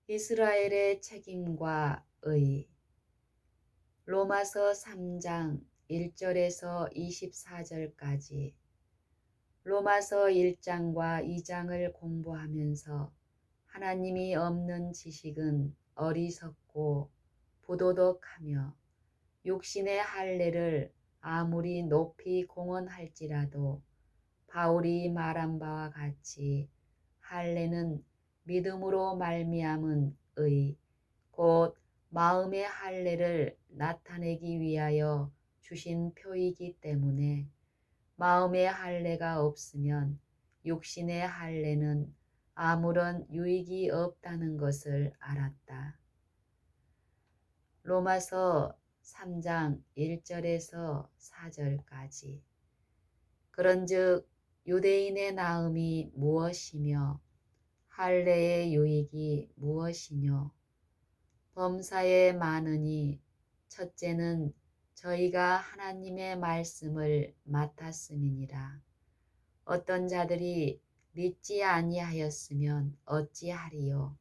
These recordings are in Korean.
이스라엘의 책임과 의. 로마서 3장 1절에서 24절까지. 로마서 1장과 2장을 공부하면서 하나님이 없는 지식은 어리석고 부도덕하며 육신의 할례를 아무리 높이 공언할지라도 바울이 말한 바와 같이 할례는 믿음으로 말미암은 의, 곧 마음의 할례를 나타내기 위하여 주신 표이기 때문에 마음의 할례가 없으면 육신의 할례는 아무런 유익이 없다는 것을 알았다. 로마서 3장 1절에서 4절까지. 그런즉 유대인의 나음이 무엇이며 할례의 유익이 무엇이뇨? 범사에 많으니 첫째는 저희가 하나님의 말씀을 맡았음이니라. 어떤 자들이 믿지 아니하였으면 어찌하리요?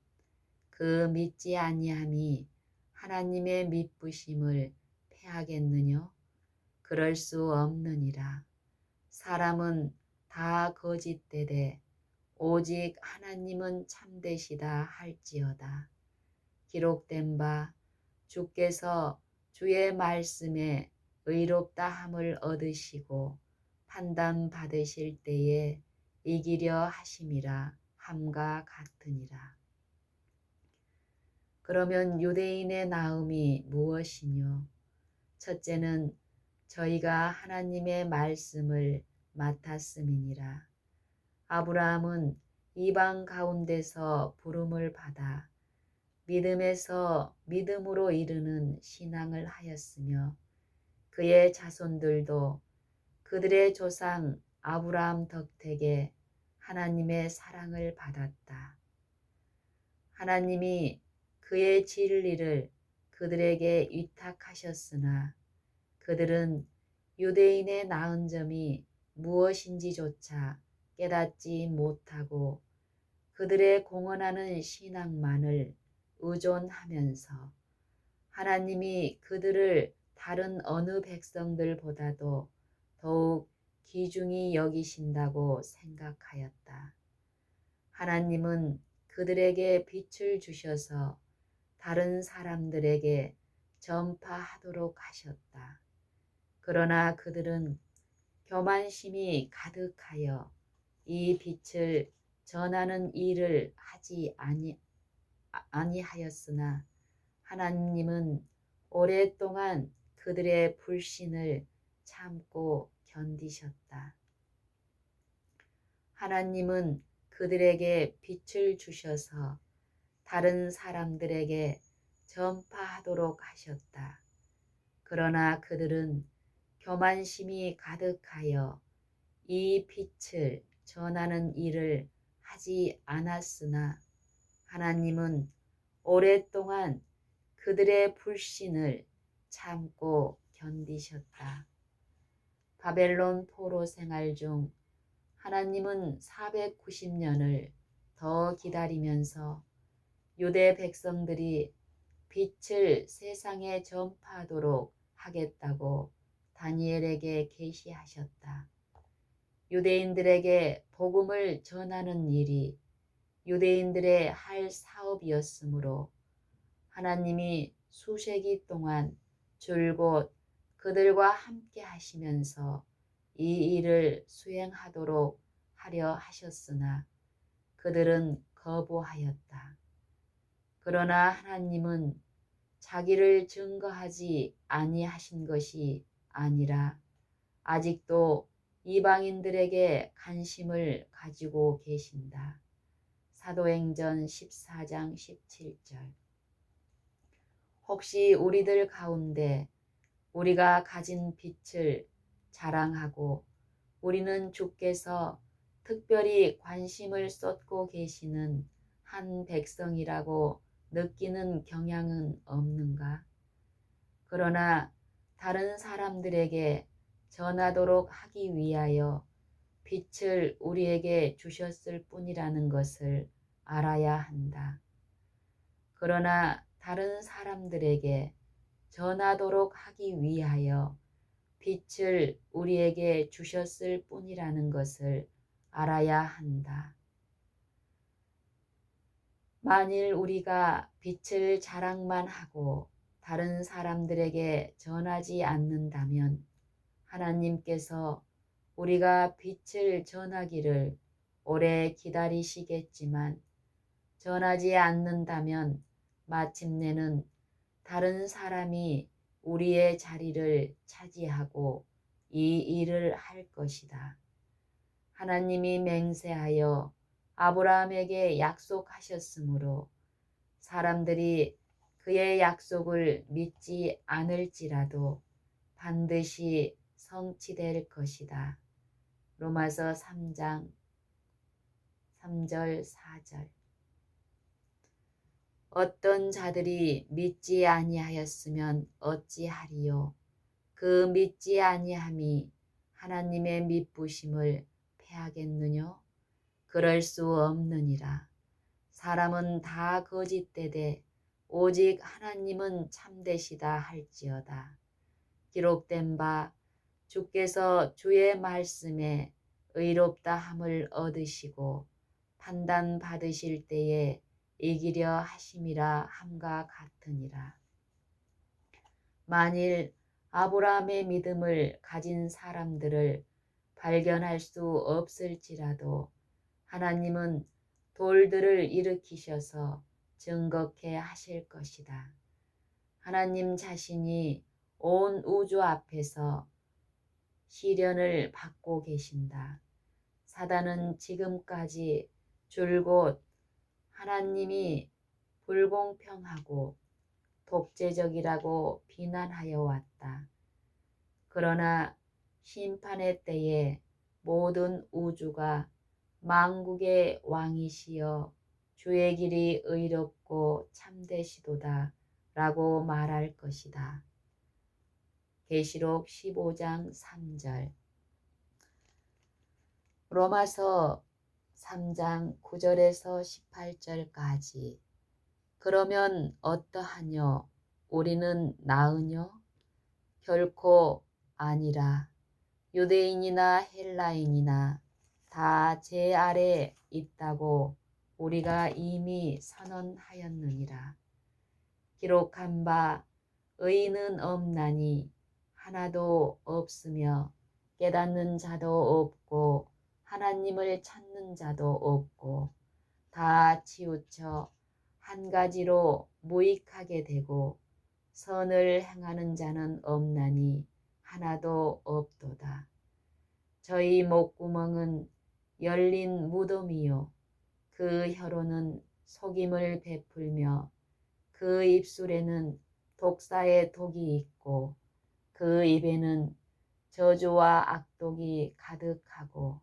그 믿지 아니함이 하나님의 믿부심을 패하겠느뇨? 그럴 수 없느니라. 사람은 다 거짓되되 오직 하나님은 참되시다 할지어다. 기록된 바 주께서 주의 말씀에 의롭다 함을 얻으시고 판단 받으실 때에 이기려 하심이라 함과 같으니라. 그러면 유대인의 나음이 무엇이뇨? 첫째는 저희가 하나님의 말씀을 맡았음이니라. 아브라함은 이방 가운데서 부름을 받아 믿음에서 믿음으로 이르는 신앙을 하였으며 그의 자손들도 그들의 조상 아브라함 덕택에 하나님의 사랑을 받았다. 하나님이 그의 진리를 그들에게 위탁하셨으나 그들은 유대인의 나은 점이 무엇인지조차 깨닫지 못하고 그들의 공언하는 신앙만을 의존하면서 하나님이 그들을 다른 어느 백성들보다도 더욱 귀중히 여기신다고 생각하였다. 하나님은 그들에게 빛을 주셔서 다른 사람들에게 전파하도록 하셨다. 그러나 그들은 교만심이 가득하여 이 빛을 전하는 일을 하지 아니하였으나 하나님은 오랫동안 그들의 불신을 참고 견디셨다. 하나님은 그들에게 빛을 주셔서 다른 사람들에게 전파하도록 하셨다. 그러나 그들은 교만심이 가득하여 이 빛을 전하는 일을 하지 않았으나 하나님은 오랫동안 그들의 불신을 참고 견디셨다. 바벨론 포로 생활 중 하나님은 490년을 더 기다리면서 유대 백성들이 빛을 세상에 전파하도록 하겠다고 다니엘에게 계시하셨다. 유대인들에게 복음을 전하는 일이 유대인들의 할 사업이었으므로 하나님이 수세기 동안 줄곧 그들과 함께 하시면서 이 일을 수행하도록 하려 하셨으나 그들은 거부하였다. 그러나 하나님은 자기를 증거하지 아니하신 것이 아니라 아직도 이방인들에게 관심을 가지고 계신다. 사도행전 14장 17절. 혹시 우리들 가운데 우리가 가진 빛을 자랑하고 우리는 주께서 특별히 관심을 쏟고 계시는 한 백성이라고 느끼는 경향은 없는가? 그러나 다른 사람들에게 전하도록 하기 위하여 빛을 우리에게 주셨을 뿐이라는 것을 알아야 한다. 그러나 다른 사람들에게 전하도록 하기 위하여 빛을 우리에게 주셨을 뿐이라는 것을 알아야 한다. 만일 우리가 빛을 자랑만 하고 다른 사람들에게 전하지 않는다면 하나님께서 우리가 빛을 전하기를 오래 기다리시겠지만 전하지 않는다면 마침내는 다른 사람이 우리의 자리를 차지하고 이 일을 할 것이다. 하나님이 맹세하여 아브라함에게 약속하셨으므로 사람들이 그의 약속을 믿지 않을지라도 반드시 성취될 것이다. 로마서 3장 3절 4절. 어떤 자들이 믿지 아니하였으면 어찌하리요. 그 믿지 아니함이 하나님의 믿부심을 패하겠느뇨. 그럴 수 없느니라. 사람은 다 거짓되되 오직 하나님은 참되시다 할지어다. 기록된 바 주께서 주의 말씀에 의롭다 함을 얻으시고 판단 받으실 때에 이기려 하심이라 함과 같으니라. 만일 아브라함의 믿음을 가진 사람들을 발견할 수 없을지라도 하나님은 돌들을 일으키셔서 증거케 하실 것이다. 하나님 자신이 온 우주 앞에서 시련을 받고 계신다. 사단은 지금까지 줄곧 하나님이 불공평하고 독재적이라고 비난하여 왔다. 그러나 심판의 때에 모든 우주가 만국의 왕이시여 주의 길이 의롭고 참되시도다 라고 말할 것이다. 계시록 15장 3절. 로마서 3장 9절에서 18절까지. 그러면 어떠하뇨? 우리는 나으뇨? 결코 아니라. 유대인이나 헬라인이나 다 제 아래 있다고 우리가 이미 선언하였느니라. 기록한 바 의인은 없나니 하나도 없으며 깨닫는 자도 없고 하나님을 찾는 자도 없고 다 치우쳐 한 가지로 무익하게 되고 선을 행하는 자는 없나니 하나도 없도다. 저희 목구멍은 열린 무덤이요 그 혀로는 속임을 베풀며 그 입술에는 독사의 독이 있고 그 입에는 저주와 악독이 가득하고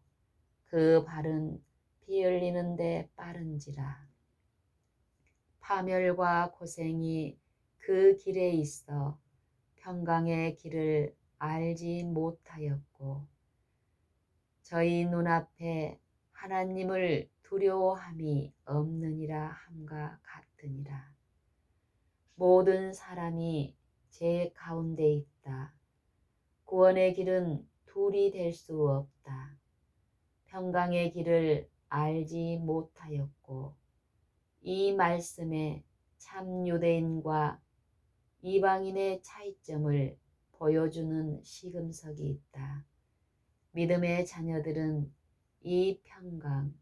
그 발은 피 흘리는 데 빠른지라. 파멸과 고생이 그 길에 있어 평강의 길을 알지 못하였고 저희 눈앞에 하나님을 두려워함이 없느니라 함과 같으니라. 모든 사람이 제 가운데 있다. 구원의 길은 둘이 될 수 없다. 평강의 길을 알지 못하였고 이 말씀에 참 유대인과 이방인의 차이점을 보여주는 시금석이 있다. 믿음의 자녀들은 이 평강,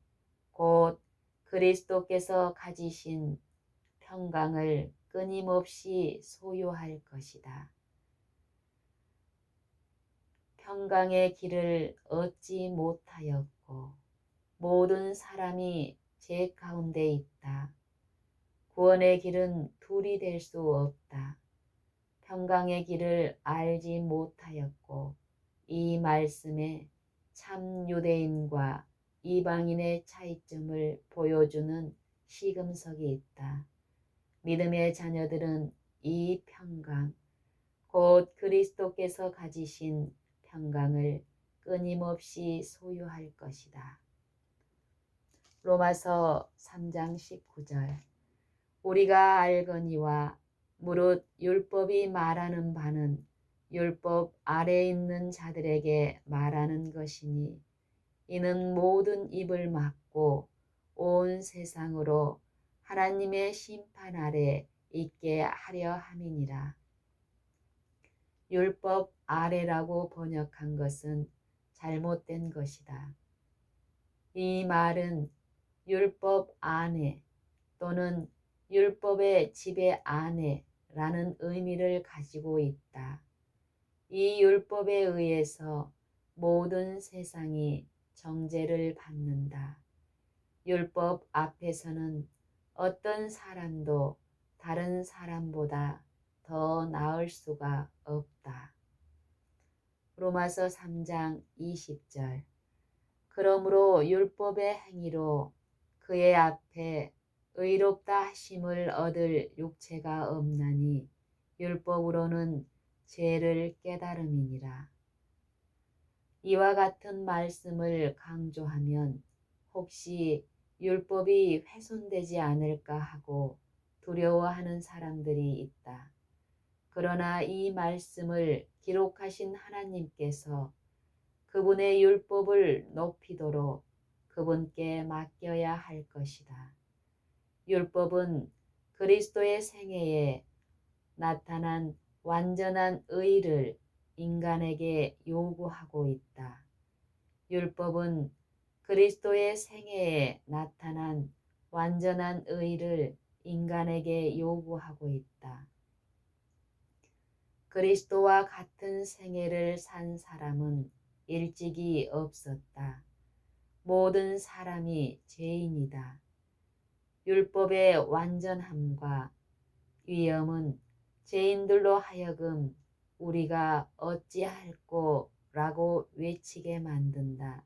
곧 그리스도께서 가지신 평강을 끊임없이 소유할 것이다. 평강의 길을 얻지 못하였고 모든 사람이 제 가운데 있다. 구원의 길은 둘이 될 수 없다. 평강의 길을 알지 못하였고 이 말씀에 참 유대인과 이방인의 차이점을 보여주는 시금석이 있다. 믿음의 자녀들은 이 평강, 곧 그리스도께서 가지신 평강을 끊임없이 소유할 것이다. 로마서 3장 19절. 우리가 알거니와 무릇 율법이 말하는 바는 율법 아래 있는 자들에게 말하는 것이니 이는 모든 입을 막고 온 세상으로 하나님의 심판 아래 있게 하려 함이니라. 율법 아래라고 번역한 것은 잘못된 것이다. 이 말은 율법 안에 또는 율법의 지배 안에 라는 의미를 가지고 있다. 이 율법에 의해서 모든 세상이 정죄를 받는다. 율법 앞에서는 어떤 사람도 다른 사람보다 더 나을 수가 없다. 로마서 3장 20절. 그러므로 율법의 행위로 그의 앞에 의롭다 하심을 얻을 육체가 없나니 율법으로는 죄를 깨달음이니라. 이와 같은 말씀을 강조하면 혹시 율법이 훼손되지 않을까 하고 두려워하는 사람들이 있다. 그러나 이 말씀을 기록하신 하나님께서 그분의 율법을 높이도록 그분께 맡겨야 할 것이다. 율법은 그리스도의 생애에 나타난 완전한 의를 인간에게 요구하고 있다. 율법은 그리스도의 생애에 나타난 완전한 의를 인간에게 요구하고 있다. 그리스도와 같은 생애를 산 사람은 일찍이 없었다. 모든 사람이 죄인이다. 율법의 완전함과 위엄은 죄인들로 하여금 우리가 어찌할꼬 라고 외치게 만든다.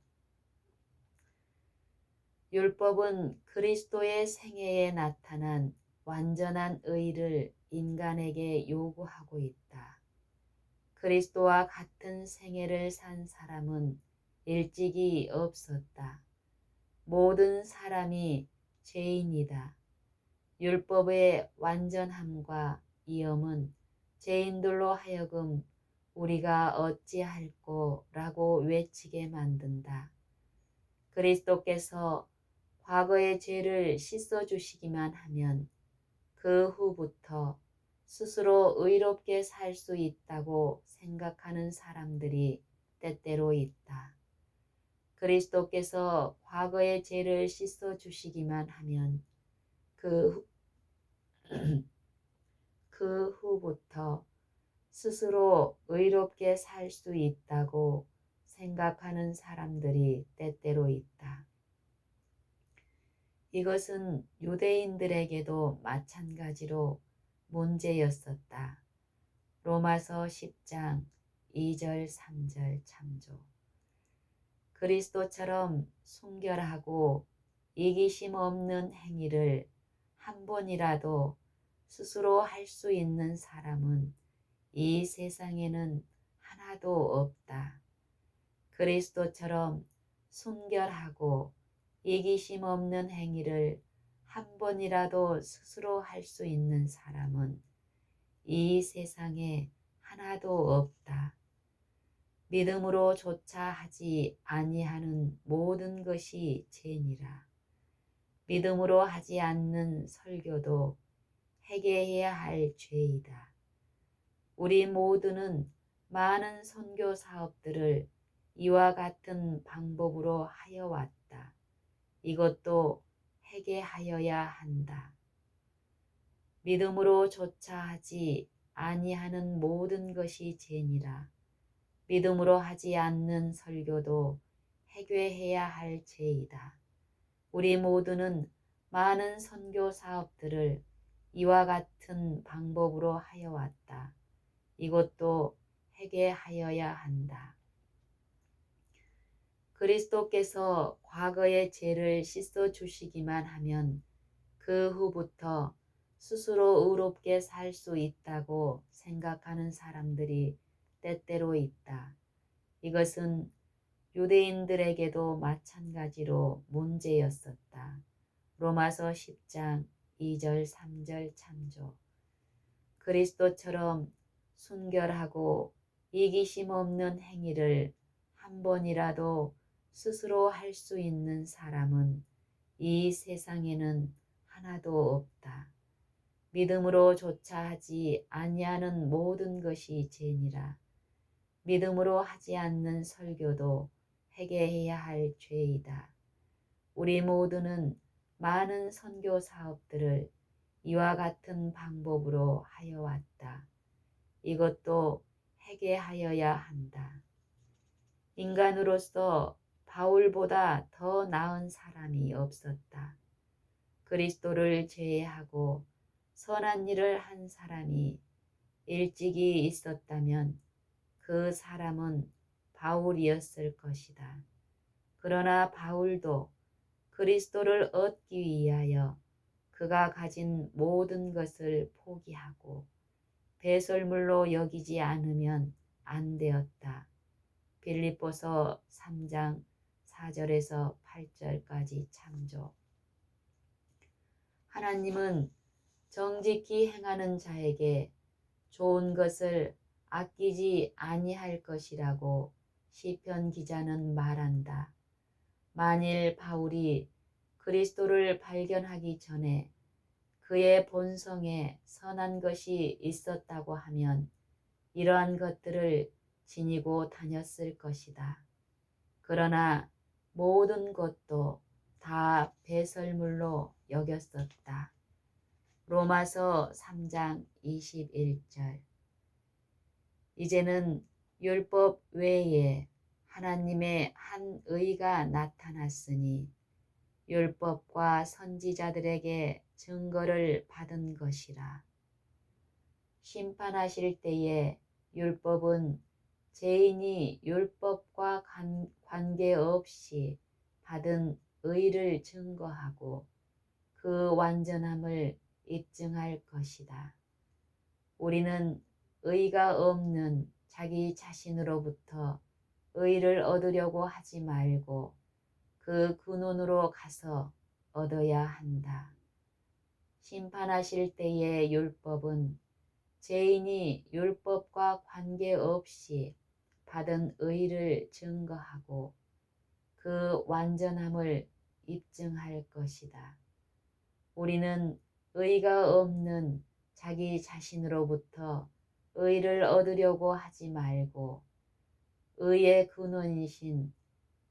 율법은 그리스도의 생애에 나타난 완전한 의를 인간에게 요구하고 있다. 그리스도와 같은 생애를 산 사람은 일찍이 없었다. 모든 사람이 죄인이다. 율법의 완전함과 위엄은 죄인들로 하여금 우리가 어찌할꼬 라고 외치게 만든다. 그리스도께서 과거의 죄를 씻어주시기만 하면 그 후부터 스스로 의롭게 살 수 있다고 생각하는 사람들이 때때로 있다. 그리스도께서 과거의 죄를 씻어주시기만 하면 그 후부터 스스로 의롭게 살 수 있다고 생각하는 사람들이 때때로 있다. 이것은 유대인들에게도 마찬가지로 문제였었다. 로마서 10장 2절 3절 참조. 그리스도처럼 순결하고 이기심 없는 행위를 한 번이라도 스스로 할 수 있는 사람은 이 세상에는 하나도 없다. 그리스도처럼 순결하고 이기심 없는 행위를 한 번이라도 스스로 할 수 있는 사람은 이 세상에 하나도 없다. 믿음으로 조차 하지 아니하는 모든 것이 죄니라. 믿음으로 하지 않는 설교도 회개해야 할 죄이다. 우리 모두는 많은 선교 사업들을 이와 같은 방법으로 하여 왔다. 이것도 회개하여야 한다. 믿음으로 조차 하지 아니하는 모든 것이 죄니라. 믿음으로 하지 않는 설교도 회개해야 할 죄이다. 우리 모두는 많은 선교 사업들을 이와 같은 방법으로 하여 왔다. 이것도 회개하여야 한다. 그리스도께서 과거의 죄를 씻어 주시기만 하면 그 후부터 스스로 의롭게 살 수 있다고 생각하는 사람들이 때때로 있다. 이것은 유대인들에게도 마찬가지로 문제였었다. 로마서 10장 2절, 3절 참조. 그리스도처럼 순결하고 이기심 없는 행위를 한 번이라도 스스로 할 수 있는 사람은 이 세상에는 하나도 없다. 믿음으로 조차 하지 아니하는 모든 것이 죄니라. 믿음으로 하지 않는 설교도 회개해야 할 죄이다. 우리 모두는 많은 선교 사업들을 이와 같은 방법으로 하여 왔다. 이것도 회개하여야 한다. 인간으로서 바울보다 더 나은 사람이 없었다. 그리스도를 제외하고 선한 일을 한 사람이 일찍이 있었다면 그 사람은 바울이었을 것이다. 그러나 바울도 그리스도를 얻기 위하여 그가 가진 모든 것을 포기하고 배설물로 여기지 않으면 안 되었다. 빌립보서 3장 4절에서 8절까지 참조. 하나님은 정직히 행하는 자에게 좋은 것을 아끼지 아니할 것이라고 시편 기자는 말한다. 만일 바울이 그리스도를 발견하기 전에 그의 본성에 선한 것이 있었다고 하면 이러한 것들을 지니고 다녔을 것이다. 그러나 모든 것도 다 배설물로 여겼었다. 로마서 3장 21절. 이제는 율법 외에 하나님의 한 의가 나타났으니 율법과 선지자들에게 증거를 받은 것이라. 심판하실 때에 율법은 죄인이 율법과 관계없이 받은 의를 증거하고 그 완전함을 입증할 것이다. 우리는 의가 없는 자기 자신으로부터 의를 얻으려고 하지 말고 그 근원으로 가서 얻어야 한다. 심판하실 때의 율법은 죄인이 율법과 관계없이 받은 의를 증거하고 그 완전함을 입증할 것이다. 우리는 의가 없는 자기 자신으로부터 의를 얻으려고 하지 말고 의의 근원이신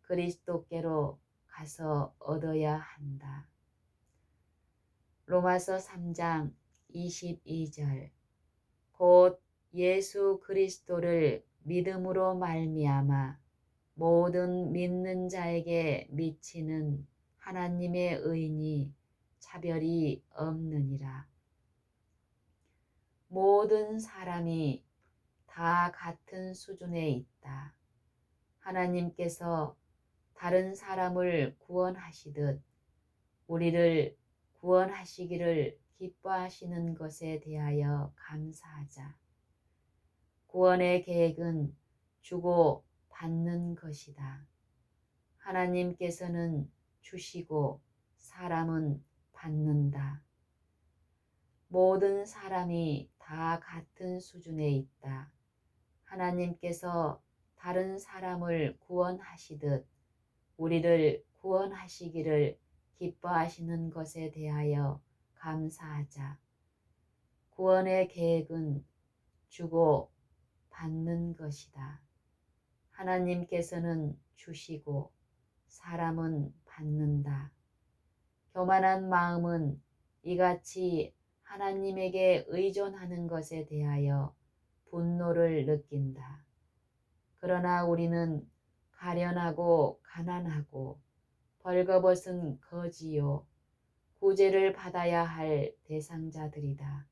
그리스도께로 가서 얻어야 한다. 로마서 3장 22절. 곧 예수 그리스도를 믿음으로 말미암아 모든 믿는 자에게 미치는 하나님의 의니 차별이 없느니라. 모든 사람이 다 같은 수준에 있다. 하나님께서 다른 사람을 구원하시듯 우리를 구원하시기를 기뻐하시는 것에 대하여 감사하자. 구원의 계획은 주고 받는 것이다. 하나님께서는 주시고 사람은 받는다. 모든 사람이 다 같은 수준에 있다. 하나님께서 다른 사람을 구원하시듯 우리를 구원하시기를 기뻐하시는 것에 대하여 감사하자. 구원의 계획은 주고 받는 것이다. 하나님께서는 주시고 사람은 받는다. 교만한 마음은 이같이 하나님에게 의존하는 것에 대하여 분노를 느낀다. 그러나 우리는 가련하고 가난하고 벌거벗은 거지요 구제를 받아야 할 대상자들이다.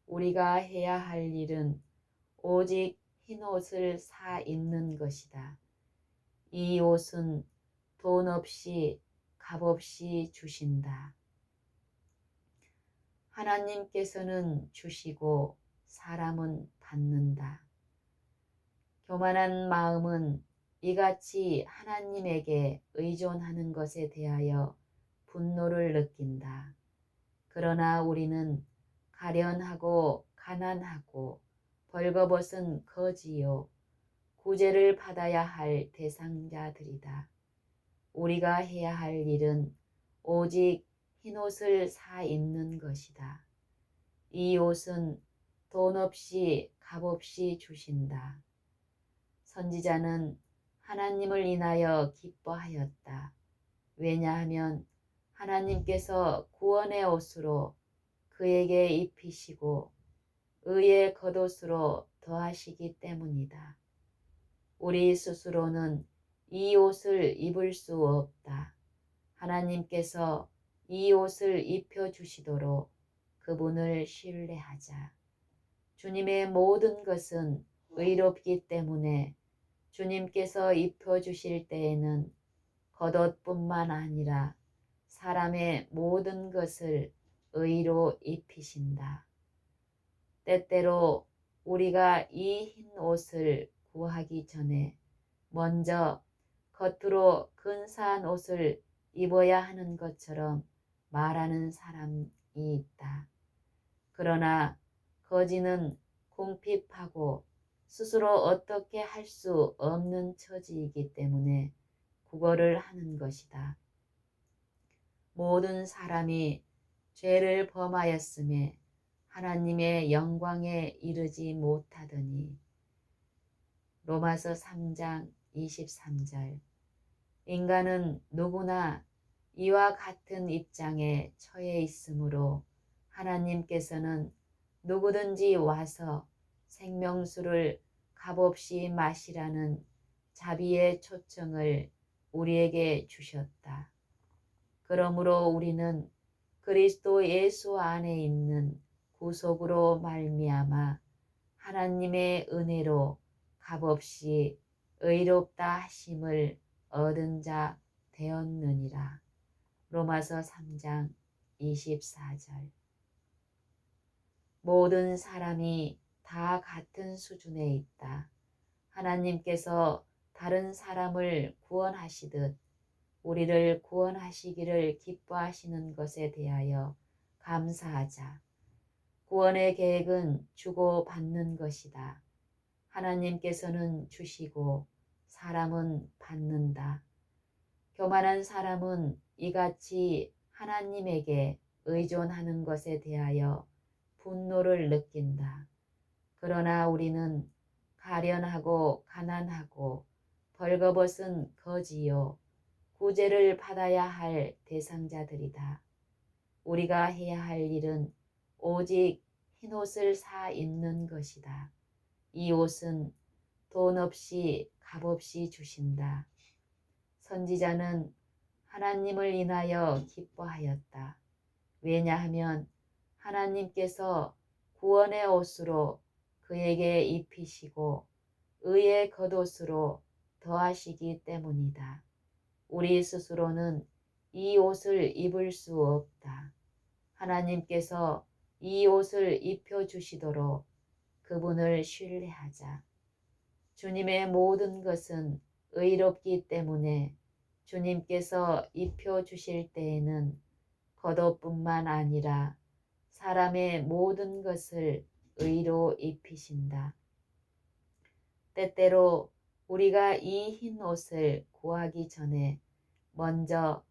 우리가 해야 할 일은 오직 흰옷을 사 입는 것이다. 이 옷은 돈 없이 값 없이 주신다. 하나님께서는 주시고 사람은 받는다. 교만한 마음은 이같이 하나님에게 의존하는 것에 대하여 분노를 느낀다. 그러나 우리는 가련하고 가난하고 벌거벗은 거지요 구제를 받아야 할 대상자들이다. 우리가 해야 할 일은 오직 흰옷을 사 입는 것이다. 이 옷은 돈 없이 값 없이 주신다. 선지자는 하나님을 인하여 기뻐하였다. 왜냐하면 하나님께서 구원의 옷으로 그에게 입히시고 의의 겉옷으로 더하시기 때문이다. 우리 스스로는 이 옷을 입을 수 없다. 하나님께서 이 옷을 입혀주시도록 그분을 신뢰하자. 주님의 모든 것은 의롭기 때문에 주님께서 입혀주실 때에는 겉옷뿐만 아니라 사람의 모든 것을 의로 입히신다. 때때로 우리가 이 흰 옷을 구하기 전에 먼저 겉으로 근사한 옷을 입어야 하는 것처럼 말하는 사람이 있다. 그러나 거지는 궁핍하고 스스로 어떻게 할 수 없는 처지이기 때문에 구걸을 하는 것이다. 모든 사람이 죄를 범하였음에 하나님의 영광에 이르지 못하더니. 로마서 3장 23절. 인간은 누구나 이와 같은 입장에 처해 있으므로 하나님께서는 누구든지 와서 생명수를 값없이 마시라는 자비의 초청을 우리에게 주셨다. 그러므로 우리는 그리스도 예수 안에 있는 구속으로 말미암아 하나님의 은혜로 값없이 의롭다 하심을 얻은 자 되었느니라. 로마서 3장 24절. 모든 사람이 다 같은 수준에 있다. 하나님께서 다른 사람을 구원하시듯 우리를 구원하시기를 기뻐하시는 것에 대하여 감사하자. 구원의 계획은 주고 받는 것이다. 하나님께서는 주시고 사람은 받는다. 교만한 사람은 이같이 하나님에게 의존하는 것에 대하여 분노를 느낀다. 그러나 우리는 가련하고 가난하고 벌거벗은 거지요 구제를 받아야 할 대상자들이다. 우리가 해야 할 일은 오직 흰옷을 사 입는 것이다. 이 옷은 돈 없이 값 없이 주신다. 선지자는 하나님을 인하여 기뻐하였다. 왜냐하면 하나님께서 구원의 옷으로 그에게 입히시고 의의 겉옷으로 더하시기 때문이다. 우리 스스로는 이 옷을 입을 수 없다. 하나님께서 이 옷을 입혀주시도록 그분을 신뢰하자. 주님의 모든 것은 의롭기 때문에 주님께서 입혀주실 때에는 겉옷뿐만 아니라 사람의 모든 것을 의로 입히신다. 때때로 우리가 이 흰 옷을 구하기 전에 먼저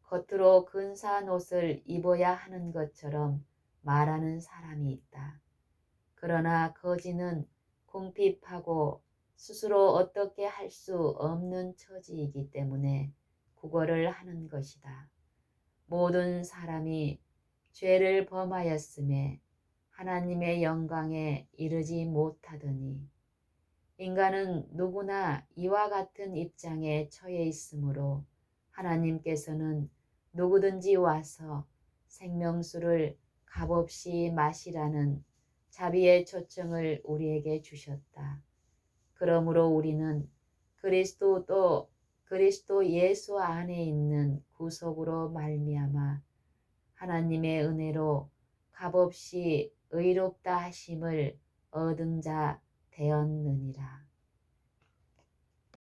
겉으로 근사한 옷을 입어야 하는 것처럼 말하는 사람이 있다. 그러나 거지는 궁핍하고 스스로 어떻게 할 수 없는 처지이기 때문에 구걸을 하는 것이다. 모든 사람이 죄를 범하였음에 하나님의 영광에 이르지 못하더니. 인간은 누구나 이와 같은 입장에 처해 있으므로 하나님께서는 누구든지 와서 생명수를 값없이 마시라는 자비의 초청을 우리에게 주셨다. 그러므로 우리는 그리스도 예수 안에 있는 구속으로 말미암아 하나님의 은혜로 값없이 의롭다 하심을 얻은 자 되었느니라.